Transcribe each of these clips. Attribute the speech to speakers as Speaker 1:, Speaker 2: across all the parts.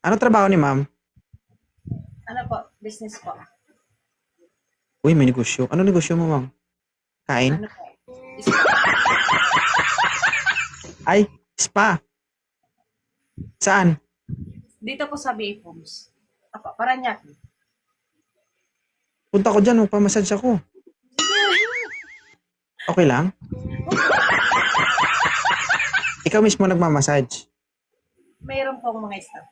Speaker 1: Ano trabaho ni ma'am?
Speaker 2: Ano po? Business po.
Speaker 1: Uy, may negosyo. Ano negosyo mo, ma'am? Kain?
Speaker 2: Ano po? Is-
Speaker 1: Ay, spa. Saan?
Speaker 2: Dito po sa BA Homes. Apo, Paranaque.
Speaker 1: Punta ko dyan, magpamassage ako. Okay lang? Ikaw mismo nagmamassage.
Speaker 2: Mayroon pong mga staff.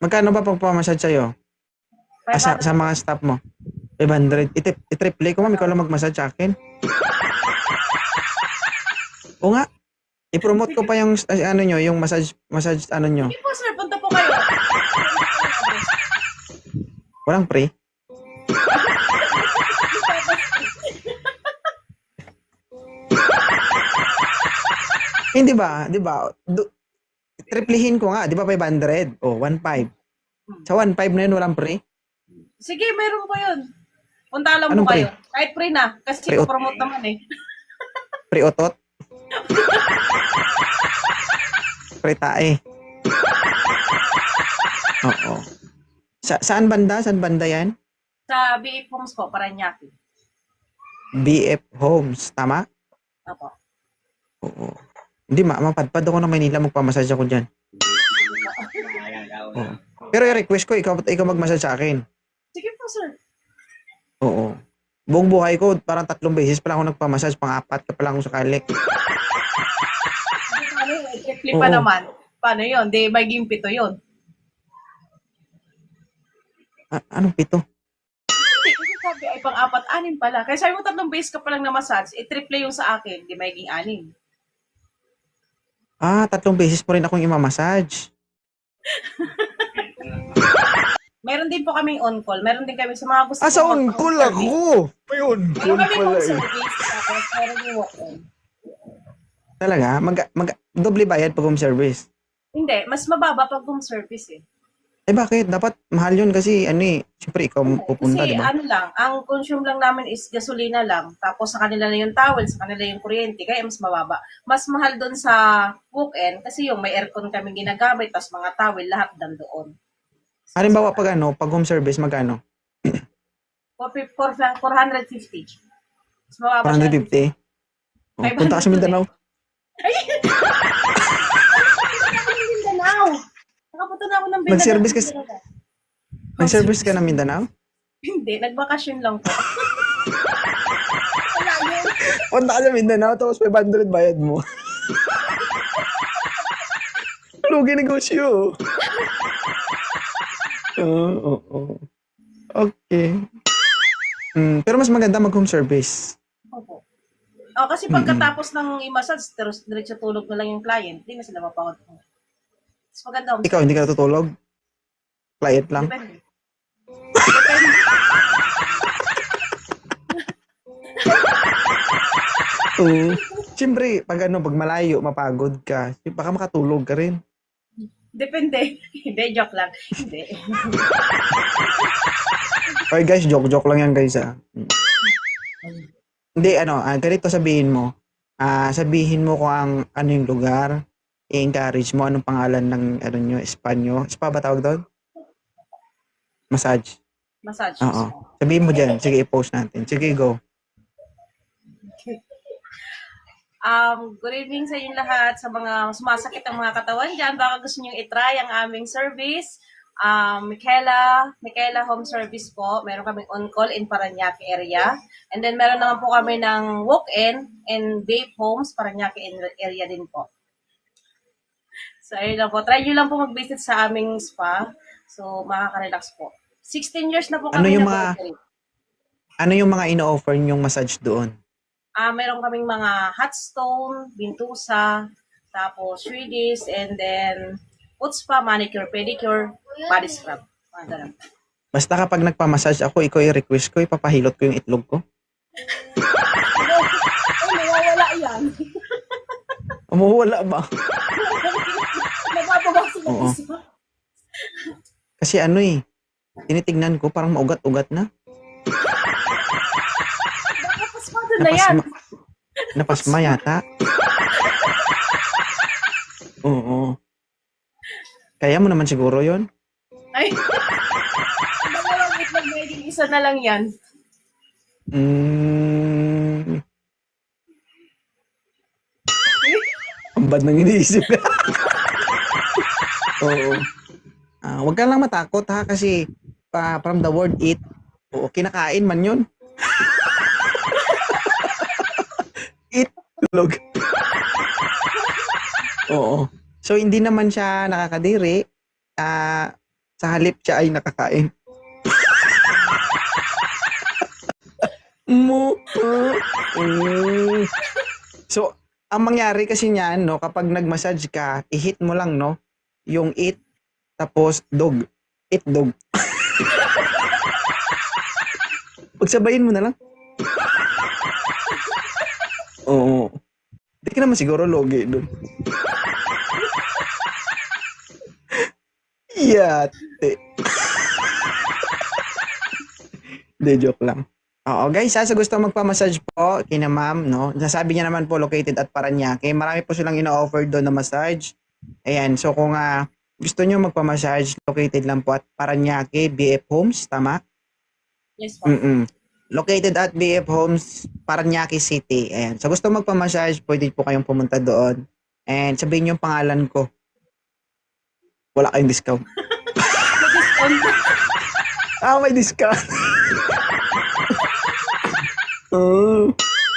Speaker 1: Magkano ba pagpamassage sa'yo? Sa
Speaker 2: 500 po.
Speaker 1: mga staff mo? 500. I-triple ko, ma'am. Ikaw lang magmassage sa akin. O nga. I-promote ko pa yung ano nyo, yung massage ano nyo.
Speaker 2: Hindi po sir, punta po kayo.
Speaker 1: Walang pre. Hindi ba? Di ba? Triplehin ko nga. Di ba 500? O, 1.5. Sa 1.5 na yun, walang pre.
Speaker 2: Sige, mayroon po yun. Punta lang
Speaker 1: Anong
Speaker 2: po kayo.
Speaker 1: pre?
Speaker 2: Kahit free na. Kasi
Speaker 1: Pre-
Speaker 2: promote naman eh.
Speaker 1: Pre-otot. Pre-tae. Oo. Saan banda? Saan banda yan?
Speaker 2: Sa BA Homes po, Paranaque.
Speaker 1: BF Homes. Tama?
Speaker 2: Apo.
Speaker 1: Oo. Hindi, mapadpad ako ng Maynila. Magpamassage ako dyan. Oo. Pero i-request ko, ikaw magmassage sa akin.
Speaker 2: Sige po sir.
Speaker 1: Oo. Buong buhay ko, parang 3 beses pa lang ako nagpamassage. Pang-4 ka pa lang ako sa kalik.
Speaker 2: Paano yun? Triple pa
Speaker 1: Oo.
Speaker 2: naman. Paano yun? Di maging 7 yun.
Speaker 1: Anong 7?
Speaker 2: Hindi, kasi sabi ay pang-4, 6 pala. Kaya sabi mo 3 beses ka pa lang na massage, i-triple yung sa akin, di magiging 6.
Speaker 1: 3 beses mo rin akong imamassage.
Speaker 2: Meron din po kaming on-call. Meron din kami sa mga gusto
Speaker 1: Sa
Speaker 2: pong
Speaker 1: on-call
Speaker 2: mag-home
Speaker 1: ako! May
Speaker 2: service.
Speaker 1: on-call
Speaker 2: Meron kami
Speaker 1: pala
Speaker 2: home
Speaker 1: eh.
Speaker 2: service, tapos meron yung walk-in.
Speaker 1: Talaga? Doble bayad pag home service?
Speaker 2: Hindi, mas mababa pag home service eh.
Speaker 1: Eh bakit? Dapat mahal yun kasi siyempre ikaw pupunta,
Speaker 2: Kasi
Speaker 1: di ba?
Speaker 2: ano lang, ang consume lang namin is gasolina lang. Tapos sa kanila na yung towel, sa kanila yung kuryente. Kaya mas mababa. Mas mahal doon sa walk-in kasi yung may aircon kami ginagamit, tapos mga towel, lahat doon.
Speaker 1: Halimbawa pag home service, magkano?
Speaker 2: 450. Mas mababa siya.
Speaker 1: 450? Oh, punta ka sa Mindanao.
Speaker 2: Mindanao. Nakapunta na ako ng Mindanao.
Speaker 1: Nag-service ka- Nag-service ka ng Mindanao?
Speaker 2: Hindi, nagbakasyon lang po.
Speaker 1: Punta ka sa Mindanao, tapos 500 bayad mo. Lugi negosyo. Oo. Okay. Pero mas maganda mag-home service.
Speaker 2: Opo. Oh, kasi pagkatapos ng i-massage, diretso tulog na lang yung client, hindi na sila mapagod. Mas maganda.
Speaker 1: Ikaw, hindi ka natutulog? Client lang?
Speaker 2: Depende.
Speaker 1: Oo. Siyempre, pag malayo, mapagod ka, baka makatulog ka rin.
Speaker 2: Depende. Hindi, joke lang. Hindi.
Speaker 1: Okay guys, joke lang yan guys Hindi, ganito sabihin mo. Sabihin mo kung ano yung lugar, i-encourage mo, anong pangalan ng nyo, spa nyo. Spa ba tawag doon? Massage.
Speaker 2: Massage.
Speaker 1: Oo. Sabihin mo dyan. Sige, i-post natin. Sige, go.
Speaker 2: Good evening sa inyong lahat, sa mga sumasakit ang mga katawan dyan. Baka gusto nyo i-try ang aming service. Michaela Home Service po. Meron kaming on-call in Paranaque area. And then meron naman po kami ng walk-in in Babe Homes, Paranaque area din po. So, ayun lang po. Try nyo lang po mag-visit sa aming spa. So, makaka-relax po. 16 years na po kami
Speaker 1: Ano yung mga ino-offer nyong massage doon?
Speaker 2: Meron kaming mga hot stone, bintusa, tapos Swedish, and then foot spa, manicure, pedicure, body scrub. Mga ganun.
Speaker 1: Basta kapag nagpamassage ako, ikaw i-request ko, ipapahilot ko yung itlog ko.
Speaker 2: Ay, nawawala yan.
Speaker 1: Umuwala ba?
Speaker 2: Nabababasa na
Speaker 1: Oo.
Speaker 2: isa.
Speaker 1: Kasi tinitignan ko, parang maugat-ugat na.
Speaker 2: Napasmado na yan.
Speaker 1: Napasma yata. Oo. Kaya mo naman siguro yon.
Speaker 2: Ay, dalawang itlog magiging isa na lang yan.
Speaker 1: Ang bad nang iniisip ka. Oo. Wag ka lang matakot ha kasi from the word eat, oo, kinakain man yun. Eat, tulog. Oo. So, hindi naman siya nakakadiri. Sa halip siya ay nakakain. So, ang mangyari kasi niyan, no, kapag nag-massage ka, i-hit mo lang, no, yung eat, tapos dog. Eat dog. Pagsabayin mo na lang. Oo. Hindi ka naman siguro logi doon. Yate. Hindi, joke lang. Oo, guys, sa gusto magpa-massage po, kina ma'am, no? Nasabi niya naman po located at Parañaque. Marami po silang ino-offer doon na massage. Ayan, so kung gusto niyo magpa-massage, located lang po at Parañaque, BF Homes, tama?
Speaker 2: Yes po.
Speaker 1: Located at BF Homes, Parañaque City. Ayan, so gusto magpa-massage, pwede po kayong pumunta doon. And sabihin niyo yung pangalan ko. Wala kayong discount. May discount.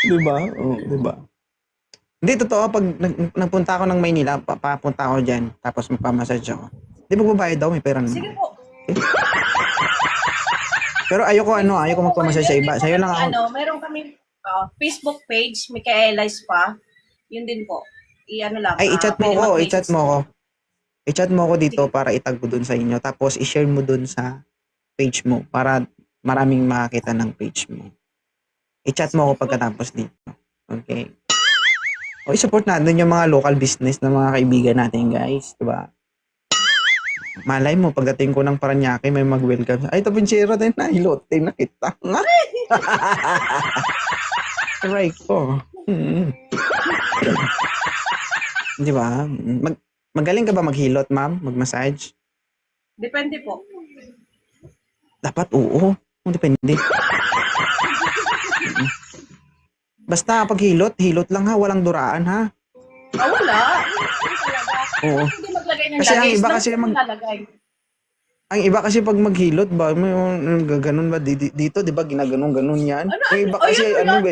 Speaker 1: Diba? Diba? Hindi, totoo. Pag nagpunta ako ng Maynila, papunta ako dyan, tapos magpamassage ako. Di magbabayad daw, may pera naman.
Speaker 2: Sige po.
Speaker 1: Okay. Pero ayoko magpamassage sa iba. Sa'yo lang ako.
Speaker 2: Meron kami Facebook page, Micaela Spa. Yun din po.
Speaker 1: Ay, i-chat mo ko. I-chat mo ko dito para itag ko dun sa inyo. Tapos, i-share mo dun sa page mo para maraming makakita ng page mo. I-chat mo ako pagkatapos dito. Okay? O, i-support natin yung mga local business ng mga kaibigan natin, guys. Diba? Malay mo, pagdating ko ng Parañaque, may mag-welcome. Ay, tapinchero din na. Hilote na kita. Nga. Try ko. Diba? Magaling ka ba maghilot, ma'am? Mag-massage?
Speaker 2: Depende po.
Speaker 1: Dapat oo. Depende. Basta pag hilot lang ha, walang duraan ha.
Speaker 2: Wala.
Speaker 1: Oo.
Speaker 2: Hindi maglagay ng
Speaker 1: Kasi ang
Speaker 2: lagay.
Speaker 1: iba kasi ang iba kasi pag maghilot ba, may gaganon ba dito, 'di ba? Ginaganon yan. Yung iba kasi ano ba?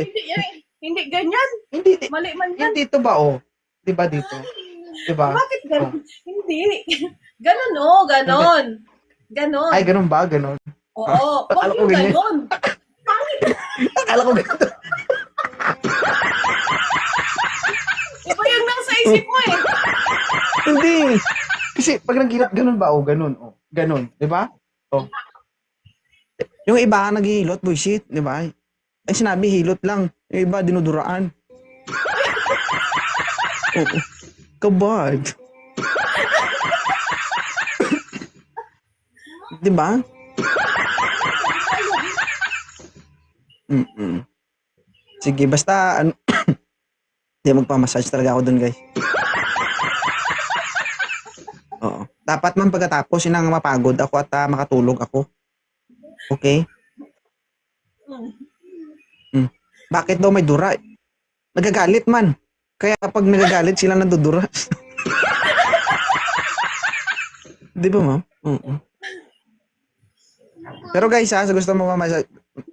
Speaker 2: Hindi ganyan.
Speaker 1: Hindi
Speaker 2: Mali man yan.
Speaker 1: dito ba oh? 'Di ba dito? 'Di ba?
Speaker 2: Bakit ganun? Hindi. Ganon o, ganon. Ganon.
Speaker 1: Ay, ganon ba? Ganon.
Speaker 2: Oo.
Speaker 1: Akala
Speaker 2: Huwag
Speaker 1: ko
Speaker 2: yung
Speaker 1: ganyan.
Speaker 2: ganon.
Speaker 1: Akala ko ganito.
Speaker 2: Iba yung nasa isip mo eh.
Speaker 1: Hindi. Kasi pag naghilot, ganun ba? Oh, ganun. Oh, ganun. 'Di ba? Oh. Yung iba naghihilot, bullshit, 'di ba? Ay sinabi hilot lang. Yung iba dinuduraan. Oo. Kabad. 'Di ba? Sige, basta ano di magpa-massage talaga ako dun, guys. Oo. Dapat man pagkatapos inang mapagod ako at makatulog ako. Okay? Bakit daw may dura? Nagagalit man. Kaya pag nagagalit sila nadudura. Di ba, ma'am? Oo. Pero guys, sa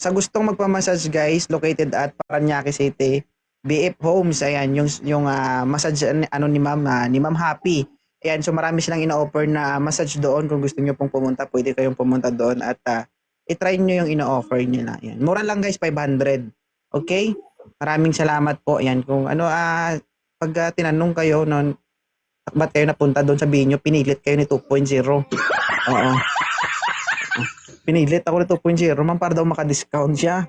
Speaker 1: gustong magpa-massage guys, located at Parañaque City, BF Homes, ayan, yung massage ano ni Ma'am Happy. Ayan, so marami silang ina-offer na massage doon. Kung gusto niyo pong pumunta, pwede kayong pumunta doon at i-try niyo yung ina-offer nila. Ayan. Mura lang guys, 500. Okay? Maraming salamat po. Ayan, kung pag tinanong kayo noon, ba't kayo napunta doon, sabihin niyo pinilit kayo ni 2.0. Oo. Pinilit ako ni 2.0, ma'am, para daw maka-discount siya.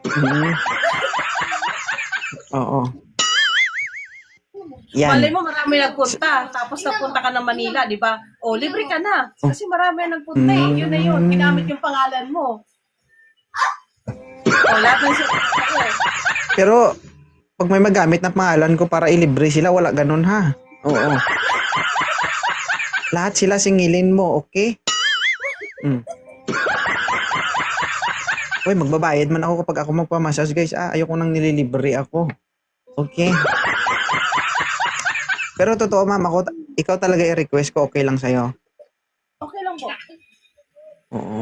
Speaker 1: Oo. Yan.
Speaker 2: Malay mo marami nagpunta, tapos napunta ka ng Manila, di ba? O, libre ka na. Kasi marami nagpunta eh. Yun na yun. Ginamit yung pangalan mo. O, lahat ng
Speaker 1: Pero, pag may magamit na pangalan ko para ilibre sila, wala ganun ha. Oo. Lahat sila singilin mo, okay? Mm. Uy, magbabayad man ako kapag ako magpamassage, guys. Ayoko nang nililibre ako. Okay. Pero totoo, ma'am, ikaw talaga i-request ko, okay lang sa'yo.
Speaker 2: Okay lang po.
Speaker 1: Oo.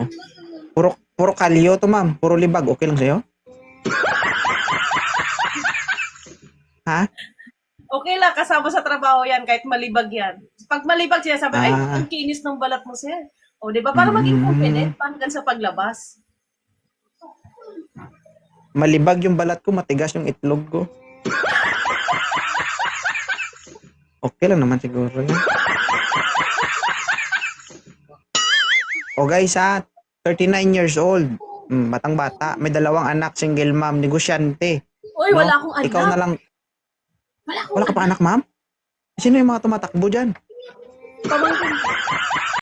Speaker 1: Puro kalyo to, ma'am. Puro libag, okay lang sa'yo? Ha?
Speaker 2: Okay lang, kasama sa trabaho yan, kahit malibag yan. Pag malibag siya, sabi, ay,
Speaker 1: Ah.
Speaker 2: ang kinis ng balat mo, sir. O, di ba? Para maging confident, hanggang sa paglabas.
Speaker 1: Malibag yung balat ko, matigas yung itlog ko. Okay lang naman siguro yun. O guys ha, 39 years old. Batang bata. May 2 anak, single mom, negosyante.
Speaker 2: Uy,
Speaker 1: No?
Speaker 2: wala akong anak.
Speaker 1: Ikaw na lang.
Speaker 2: Wala akong
Speaker 1: Wala ka pa anak, ma'am? Sino yung mga tumatakbo dyan?
Speaker 2: pamangkin.